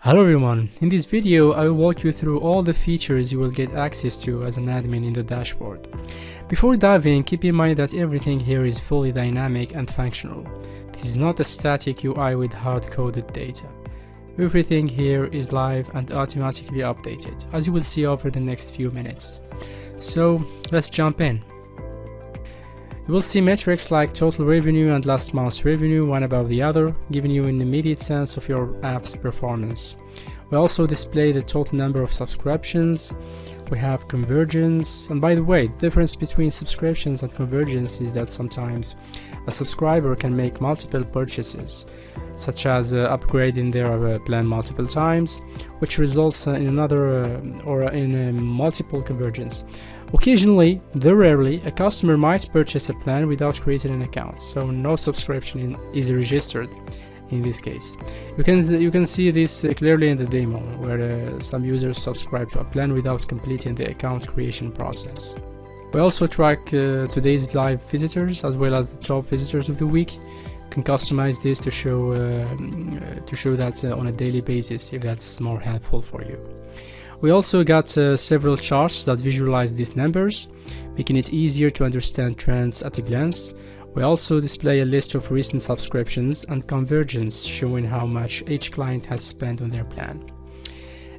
Hello everyone, in this video I will walk you through all the features you will get access to as an admin in the dashboard. Before diving, keep in mind that everything here is fully dynamic and functional. This is not a static UI with hard-coded data. Everything here is live and automatically updated, as you will see over the next few minutes. So let's jump in. You will see metrics like total revenue and last month's revenue, one above the other, giving you an immediate sense of your app's performance. We also display the total number of subscriptions. We have conversions, and by the way, the difference between subscriptions and conversions is that sometimes a subscriber can make multiple purchases, such as upgrading their plan multiple times, which results in multiple conversions. Occasionally, though rarely, a customer might purchase a plan without creating an account, so no subscription is registered in this case. You can see this clearly in the demo, where some users subscribe to a plan without completing the account creation process. We also track today's live visitors as well as the top visitors of the week. You can customize this to show that on a daily basis if that's more helpful for you. We also got several charts that visualize these numbers, making it easier to understand trends at a glance. We also display a list of recent subscriptions and conversions showing how much each client has spent on their plan.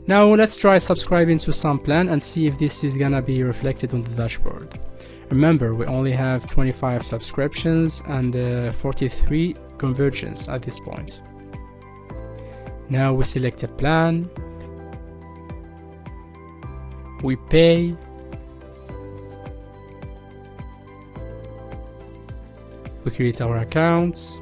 Now let's try subscribing to some plan and see if this is gonna be reflected on the dashboard. Remember, we only have 25 subscriptions and 43 conversions at this point. Now we select a plan. We pay. We create our accounts.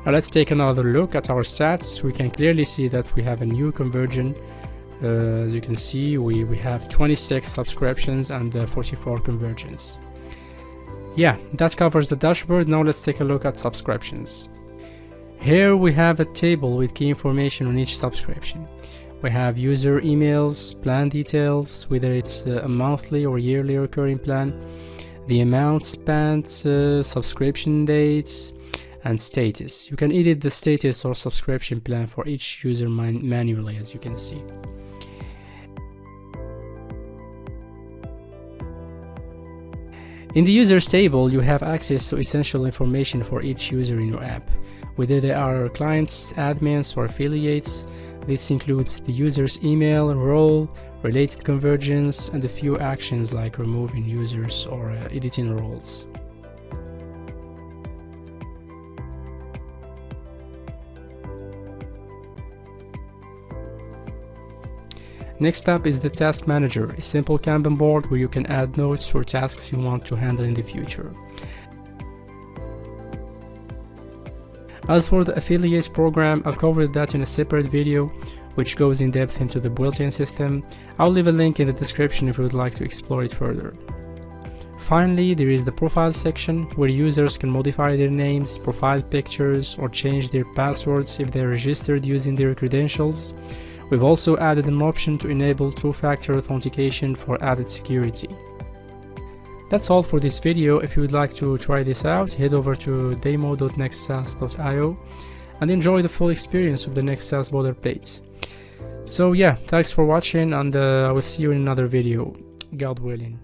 Now let's take another look at our stats. We can clearly see that we have a new conversion. As you can see, we have 26 subscriptions and 44 conversions. Yeah, that covers the dashboard. Now let's take a look at subscriptions. Here we have a table with key information on each subscription. We have user emails, plan details, whether it's a monthly or yearly recurring plan, the amount spent, subscription dates, and status. You can edit the status or subscription plan for each user manually, as you can see. In the users table, you have access to essential information for each user in your app, whether they are clients, admins, or affiliates. This includes the user's email, role, related conversions, and a few actions like removing users or editing roles. Next up is the Task Manager, a simple Kanban board where you can add notes or tasks you want to handle in the future. As for the affiliates program, I've covered that in a separate video which goes in depth into the built-in system. I'll leave a link in the description if you would like to explore it further. Finally, there is the profile section where users can modify their names, profile pictures, or change their passwords if they're registered using their credentials. We've also added an option to enable two-factor authentication for added security. That's all for this video. If you would like to try this out, head over to demo.nextsaas.io and enjoy the full experience of the next Saas Boilerplate. So yeah, thanks for watching, and I will see you in another video, God willing.